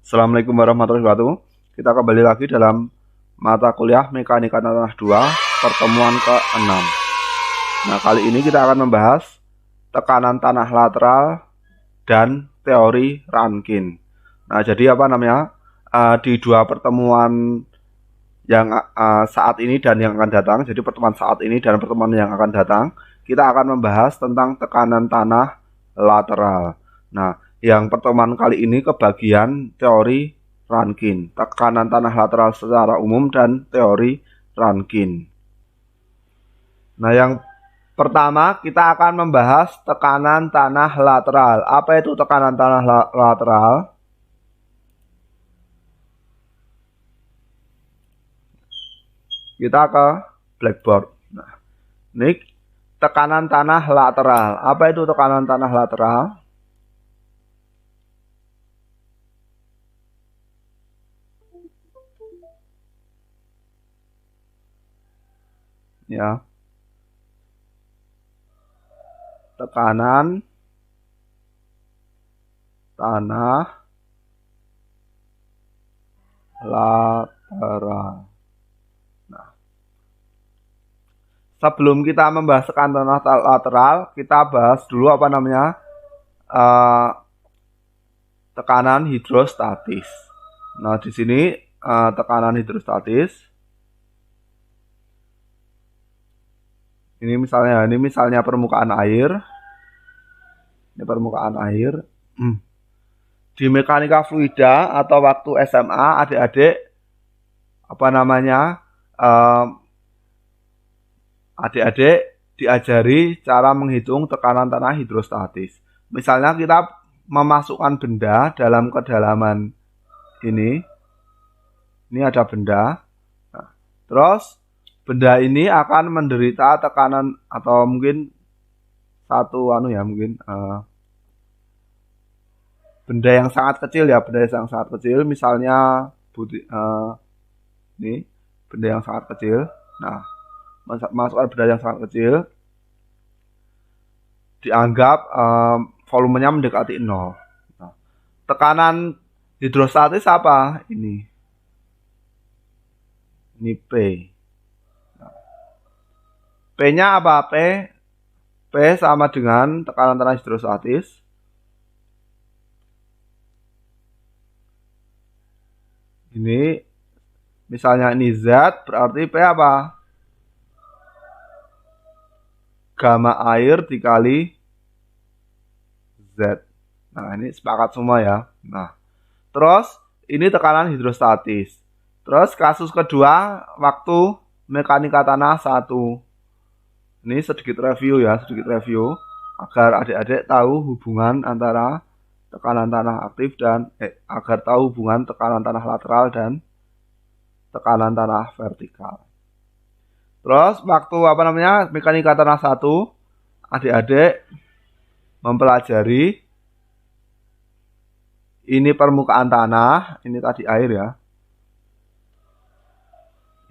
Assalamualaikum warahmatullahi wabarakatuh. Kita kembali lagi dalam mata kuliah Mekanika Tanah 2, pertemuan ke-6. Nah, kali ini kita akan membahas tekanan tanah lateral dan teori Rankine. Nah, jadi di dua pertemuan yang saat ini dan yang akan datang, jadi pertemuan saat ini dan pertemuan yang akan datang, kita akan membahas tentang tekanan tanah lateral. Nah, yang pertemuan kali ini kebagian teori Rankine, tekanan tanah lateral secara umum dan teori Rankine. Nah, yang pertama kita akan membahas tekanan tanah lateral. Apa itu tekanan tanah lateral? Kita ke blackboard. Nah, ini tekanan tanah lateral. Apa itu tekanan tanah lateral? Ya. Tekanan tanah lateral. Nah, sebelum kita membahas tekanan tanah lateral, kita bahas dulu tekanan hidrostatis. Nah, di sini tekanan hidrostatis. Ini misalnya permukaan air. Ini permukaan air. Di mekanika fluida atau waktu SMA, adik-adik diajari cara menghitung tekanan tanah hidrostatis. Misalnya kita memasukkan benda dalam kedalaman ini ada benda. Nah, terus benda ini akan menderita tekanan atau mungkin benda yang sangat kecil ya, misalnya ini benda yang sangat kecil. Nah, masukkan benda yang sangat kecil, dianggap volumenya mendekati 0. Nah, tekanan hidrostatis apa? Ini P. Nah, P-nya apa? P sama dengan tekanan tanah hidrostatis ini. Misalnya ini Z, berarti P apa? Gamma air dikali Z. Nah, ini sepakat semua ya. Nah, terus ini tekanan hidrostatis. Terus kasus kedua waktu mekanika tanah 1. Ini sedikit review agar adik-adik tahu hubungan antara tekanan tanah aktif dan agar tahu hubungan tekanan tanah lateral dan tekanan tanah vertikal. Terus waktu mekanika tanah 1, adik-adik mempelajari ini permukaan tanah, ini tadi air ya.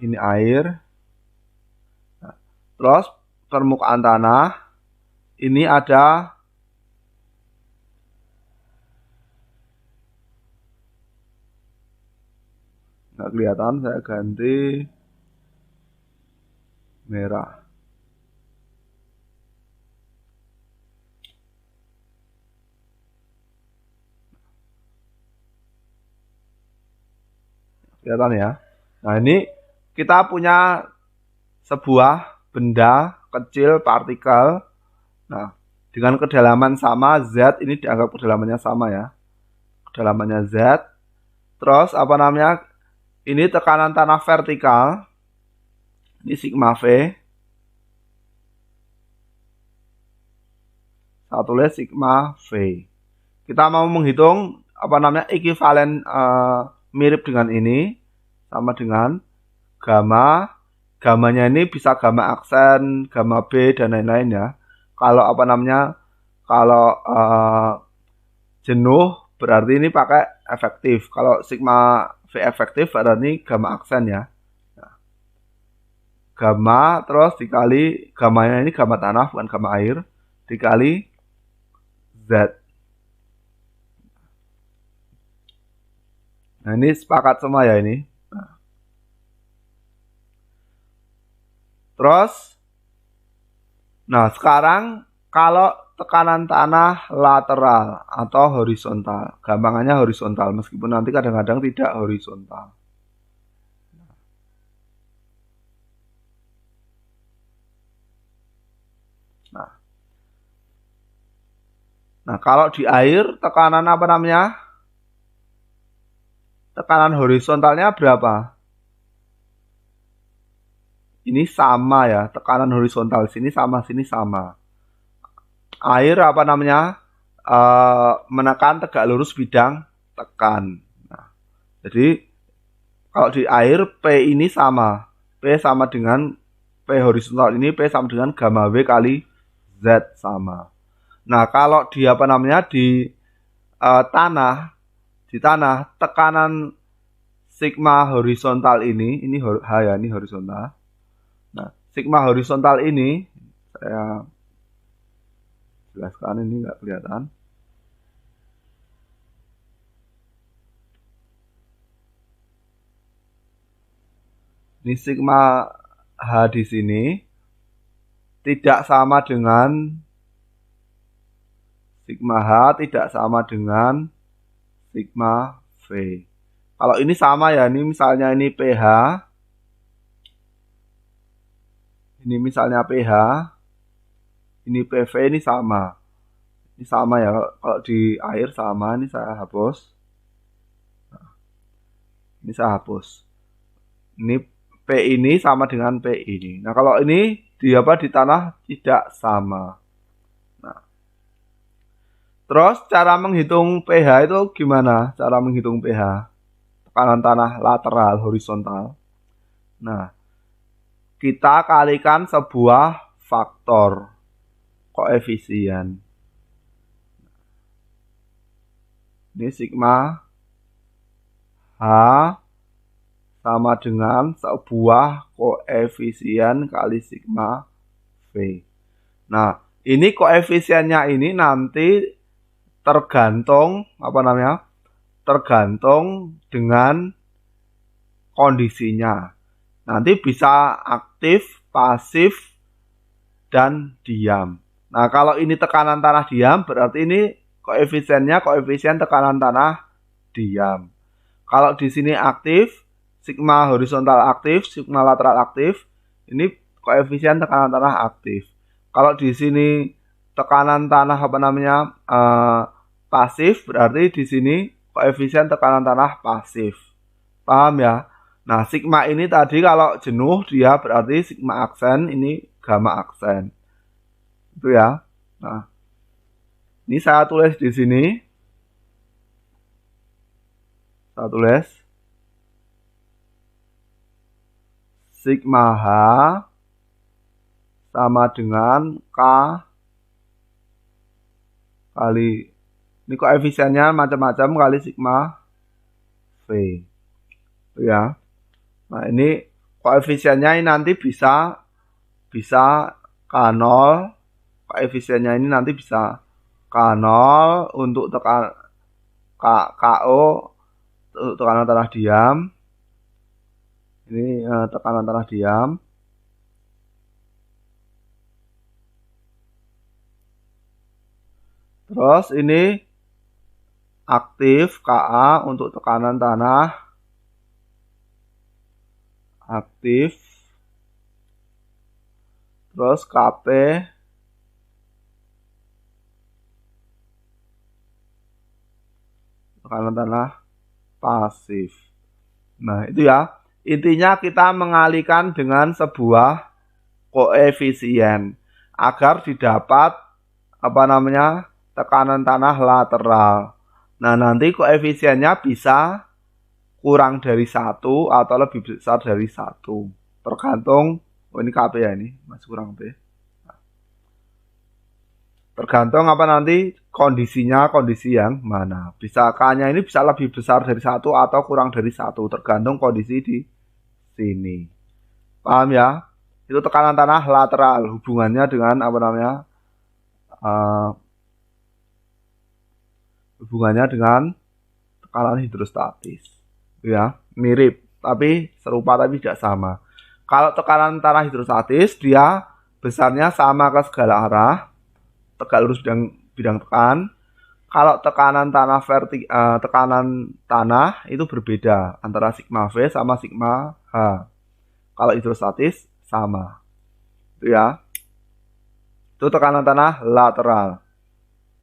Ini air. Nah, terus permukaan tanah ini ada nggak kelihatan, saya ganti merah. Kelihatan ya. Nah, ini kita punya sebuah benda kecil, partikel. Nah, dengan kedalaman sama, Z ini dianggap kedalamannya sama ya. Kedalamannya Z. Terus ini tekanan tanah vertikal. Ini sigma V. Saya tulis sigma V. Kita mau menghitung ekivalen mirip dengan ini, sama dengan gamma. Gammanya ini bisa gamma aksen, gamma B dan lain-lain ya. Kalau jenuh berarti ini pakai efektif. Kalau sigma V efektif berarti gamma aksen ya. Nah, gamma terus dikali gammanya ini gamma tanah bukan gamma air dikali Z. Nah, ini sepakat semua ya ini. Nah, terus, nah sekarang kalau tekanan tanah lateral atau horizontal, gampangannya horizontal meskipun nanti kadang-kadang tidak horizontal. Nah, kalau di air tekanan apa namanya? Tekanan horizontalnya berapa? Ini sama ya, tekanan horizontal sini sama. Air apa namanya? Menekan tegak lurus bidang tekan. Nah, jadi kalau di air P ini sama. P sama dengan P horizontal ini P sama dengan gamma W kali Z sama. Nah, kalau di apa namanya? Di tanah tekanan sigma horizontal ini H ya, ini horizontal. Nah, sigma horizontal ini saya jelaskan, ini nggak kelihatan. Ini sigma H di sini tidak sama dengan sigma H tidak sama dengan sigma V. Kalau ini sama ya, ini misalnya ini pH, ini misalnya pH, ini PV, ini sama. Ini sama ya, kalau di air sama, ini saya hapus. Nah, ini saya hapus. Ini P ini sama dengan P ini. Nah, kalau ini di tanah tidak sama. Nah, terus cara menghitung pH itu gimana? Cara menghitung pH tekanan tanah lateral horizontal. Nah, kita kalikan sebuah faktor koefisien. Ini sigma H sama dengan sebuah koefisien kali sigma V. Nah, ini koefisiennya ini nanti tergantung apa namanya? Tergantung dengan kondisinya. Nanti bisa aktif, pasif, dan diam. Nah, kalau ini tekanan tanah diam, berarti ini koefisiennya koefisien tekanan tanah diam. Kalau di sini aktif, sigma horizontal aktif, sigma lateral aktif, ini koefisien tekanan tanah aktif. Kalau di sini tekanan tanah apa namanya pasif, berarti di sini koefisien tekanan tanah pasif. Paham ya? Nah, sigma ini tadi kalau jenuh dia berarti sigma aksen, ini gamma aksen. Itu ya. Nah, ini saya tulis di sini. Saya tulis sigma H sama dengan K kali, ini koefisiennya macam-macam, kali sigma V. Itu ya. Nah, ini koefisiennya ini nanti bisa K0, koefisiennya ini nanti bisa K0 untuk KO untuk tekanan tanah diam. Ini tekanan tanah diam. Terus ini aktif KA untuk tekanan tanah aktif. Terus KP tekanan tanah pasif. Nah, itu ya. Intinya kita mengalihkan dengan sebuah koefisien agar didapat apa namanya? Tekanan tanah lateral. Nah, nanti koefisiennya bisa kurang dari 1 atau lebih besar dari 1. Tergantung, oh ini KP ya, ini masih kurang B. Tergantung apa nanti kondisinya, kondisi yang mana. Bisa K-nya ini bisa lebih besar dari 1 atau kurang dari 1. Tergantung kondisi di sini. Paham ya? Itu tekanan tanah lateral. Hubungannya dengan apa namanya? Hubungannya dengan tekanan hidrostatis. ya, mirip, tapi serupa tapi tidak sama. Kalau tekanan tanah hidrostatis, dia besarnya sama ke segala arah, tegak lurus bidang tekan. Kalau tekanan tanah itu berbeda antara sigma V sama sigma H. Kalau hidrostatis sama. Itu ya. Itu tekanan tanah lateral.